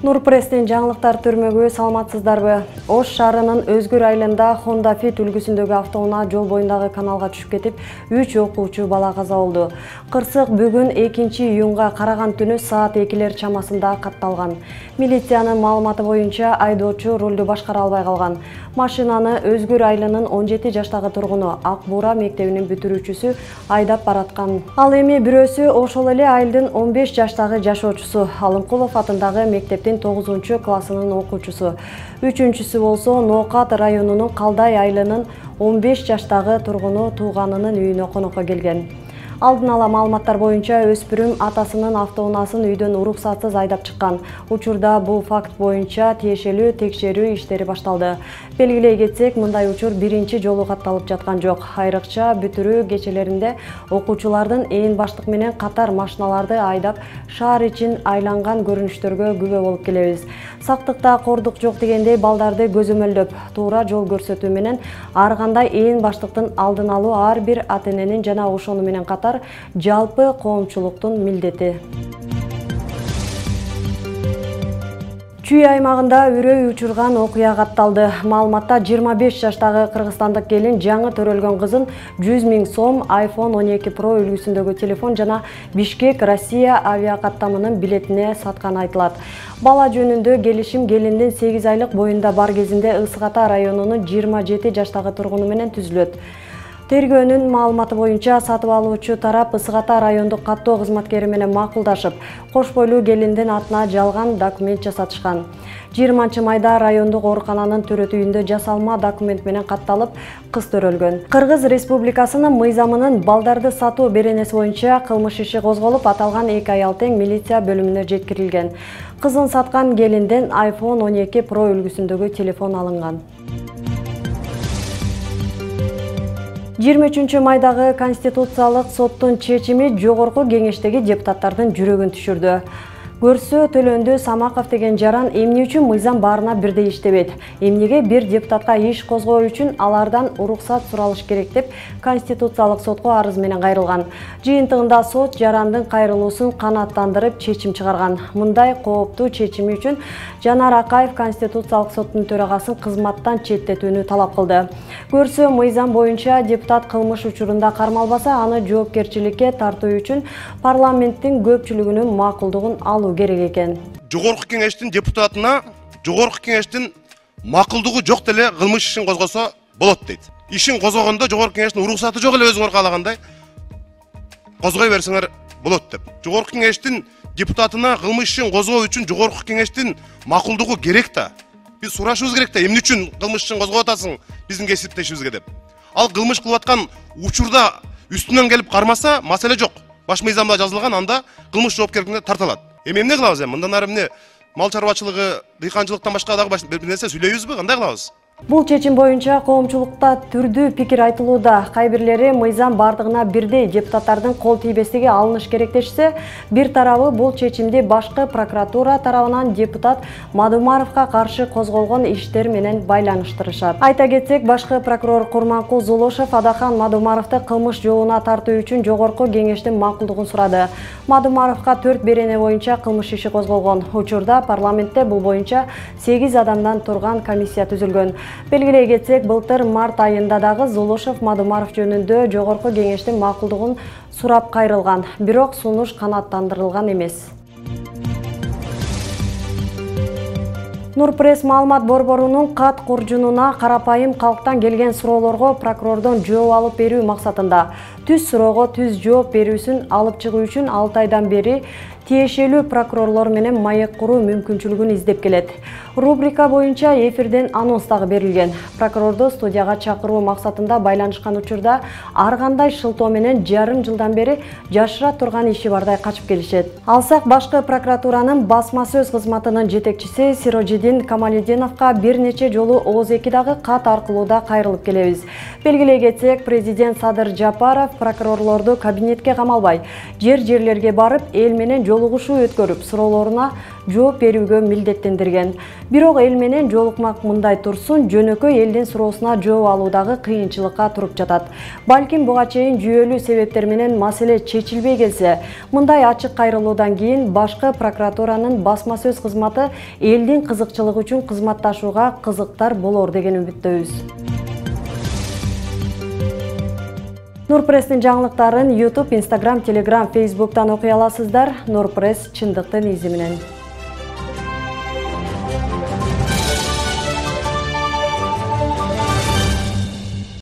Нурпресстин жаңылыктар түрмөгү саламатсыздарбы? Ош шаарынын Өзгүр айылында Honda Fit үлгүсүндөгү автоунаа жол боюндагы каналга түшүп кетип, 3 окуучу бала каза болду. Кырсык бүгүн 2-июнга караган түнү саат 2 чамасында катталган. Милициянын маалыматы боюнча айдоочу рулду башкара албай калган. Машинаны Өзгүр айылынын 17 жаштагы тургуну Ак Буура мектебинин бүтүрүүчүсү айдап бараткан. Ал эми бирөөсү ошол эле айылдын 15 жаштагы жашоочусу Алымкулов атындагы мектептин 9-классынын окуучусу. Үчүнчүсү болсо Ноокат районунун Калдай айылынын 15 жаштагы тургуну тууганынын үйүнө конокко келген. Алдын ала маалыматтар боюнча өспүрүм атасынын автоунаасын үйдөн уруксатсыз айдап чыккан. Учурда бул факт боюнча тиешелүү текшерүү иштери башталды. Белгилей кетсек, мындай учур биринчи жолу катталып жаткан жок. Айрыкча бүтүрүү кечелеринде окуучулардын ээн баштык менен катар машиналарды айдап шаар ичин айланган көрүнүштөргө күбө болуп келебиз. Сактыкта кордук жок дегендей балдарды көзөмөлдөп, туура жол көрсөтүү менен ар кандай ээн баштыктын алдын алуу ар бир ата-эненин жана ошону менен катар жалпы коомчулуктун милдети. Чүй аймагында үрөй учурган окуя катталды. Маалыматта 25 жаштагы кыргызстандык келин жаңы төрөлгөн кызын 100 000 сом iPhone 12 Pro үлгүсүндөгү телефон жана Бишкек Россия авиакаттамынын билетине сатканы айтылат. Бала жөнүндө келишим келиндин 8 айлык боюнда бар кезинде Ысык Ата районунун 27 жаштагы тургуну менен түзүлөт. Тергөөнүн маалыматы боюнча сатып алуучу тарап Ысык Ата райондук каттоо кызматкери менен макулдашып, кош бойлуу келиндин атына жалган документ жасатышкан. 20-майда райондук оорукананын төрөт үйүндө жасалма документ менен катталып, кыз төрөлгөн. Кыргыз Республикасынын мыйзамынын балдарды сатуу беренеси боюнча кылмыш иши козголуп, аталган эки аял тең милиция бөлүмүнө жеткирилген. Кызын саткан келинден iPhone 12 Pro үлгүсүндөгү телефон алынган. 23-майдагы Конституциялык соттун чечими жогорку кеңештеги депутаттардын жүрөгүн түшүрдү. Көрсө Төлөндү Самаков деген жаран эмне үчүн мыйзам баарына бирдей иштебейт? Эмнеге бир депутатка иш козгоо үчүн алардан уруксат суралыш керек деп Конституциялык сотко арыз менен кайрылган. Жыйынтыгында сот жарандын кайрылуусун канааттандырып чечим чыгарган. Мындай кооптуу чечими үчүн Жанар Акаев Конституциялык соттун төрагасын кызматтан четтетүүнү талап кылды. Көрсө мыйзам боюнча депутат кылмыш учурунда кармалбаса, аны жоопкерчиликке тартуу үчүн парламенттин көпчүлүгүнүн макулдугун алуу керек экен. Жогорку кеңештин депутатына жогорку кеңештин макулдугу жок деле кылмыш ишин козгосо болот дейт. Ишин козгогондо жогорку кеңештин уруксаты жок эле өзүңөр каалагандай козгой берсеңер болот деп. Жогорку кеңештин депутатына кылмыш ишин козгоо үчүн жогорку кеңештин макулдугу керек да. Биз сурашыбыз керек да, эмне үчүн кылмыш ишин козгоп атасың биздин кесиптешибизге деп. Ал кылмыш кылып аткан учурда үстүнөн келип кармаса, маселе жок. Баш мыйзамда жазылган, анда кылмыш жоопкерлигине тартылат. Эмне кылабыз эми? Мындан ары эмне мал чарбачылыгы, дыйканчылыктан башка дагы бир нерсе сүйлөйбүзбү? Кандай кылабыз? Бул чечим боюнча коомчулукта түрдүү пикир айтылууда. Кайбирлери мыйзам бардыгына бирдей депутаттардын кол тийбестиги алыныш керек дешсе, бир тарабы бул чечимди башкы прокуратура тарабынан депутат Мадумаровго каршы козголгон иштер менен байланыштырышат. Айта кетсек, башкы прокурор Курманкул Золошев Адахан Мадумаровду кылмыш жолуна тартуу үчүн жогорку кеңештин макулдугун сурады. Мадумаровго 4 берене боюнча кылмыш иши козголгон. Учурда парламентте бул боюнча 8 адамдан турган комиссия түзүлгөн. Белгилей кетсек, былтыр март айында дагы Золошев Мадумаров жөнүндө жогорку кеңештин макулдугун сурап кайрылган, бирок сунуш канааттандырылган эмес. Нурпресс маалымат борборунун кат куржунуна карапайым калктан келген суроолорго прокурордон жооп алып берүү максатында түз суроого түз жооп берүүсүн алып чыгуу үчүн 6 айдан бери тиешелүү прокурорлор менен маек куруу мүмкүнчүлүгүн издеп келет. Рубрика боюнча эфирден анонс дагы берилген. Прокурорду студияга чакыруу максатында байланышкан учурда ар кандай шылтоо менен жарым жылдан бери жашыра турган иши бардай качып келишет. Алсак, башкы прокуратуранын басма сөз кызматынын жетекчиси Сирожидин Самалидин Камалидиновго бир нече жолу ооз-2 кат аркылуу да кайрылып келебиз. Белгилей кетсек, президент Садыр Жапаров прокурорлорду кабинетке камалбай, жерлерге барып, эл менен жолугушуу өткөрүп, суроолоруна жооп берүүгө милдеттендирген. Бирок эл менен жолукмак мындай турсун, жөнөкөй элдин суроосуна жооп алуудагы кыйынчылыкка туруп жатат. Балким буга чейин жүйөлүү себептер менен маселе чечилбей келсе, мындай ачык кайрылуудан кийин башкы прокуратуранын басма сөз кызматы элдин кызыкчылыгы үчүн кызматташууга кызыктар болор деген үмүттөбүз. Нурпресстин жаңылыктарын YouTube, Instagram, Telegram, Facebook'tan окуй аласыздар. Нурпресс чындыктын изи менен.